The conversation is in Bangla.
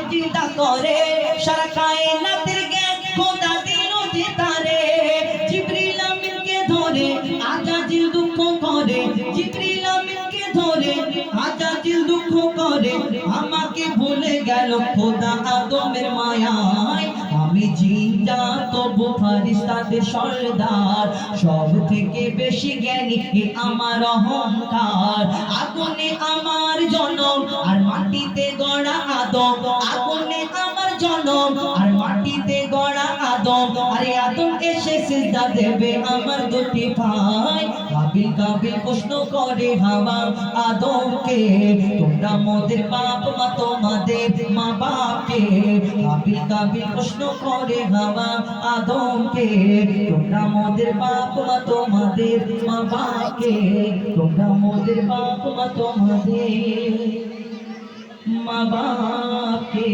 সিজদা করে সারা কায়নাতের জ্ঞান খোদা দিল যে তারে জিবরিল আমিনকে ধরে আজাজিল দুঃখ করে জিবরিল আমিনকে ধরে আজাজিল দুঃখ করে আমাকে ভুলে গেল খোদা আদমের মায়ায় আমি জিন্দা তবু ফারিস্তাদের সরদার সব থেকে বেশি জ্ঞানী আমার অহংকার আগুনে আমার জনম আর মাটিতে গড়া আদম আগুনে আমার জনম আর মাটিতে গড়া আদম আরে আদম এসে সিজদা দেবে আমার দুটি ভাই কাবিল কাবিল প্রশ্ন করে হাওয়া আদমকে তোমরা মোদের বাপ মা তোমাদের মা বাপকে কাবিল কাবিল প্রশ্ন করে হাওয়া আদমকে তোমরা মোদের বাপ মা তোমাদের মা বাপকে তোমরা মোদের বাপ মা তোমাদের মা বাপকে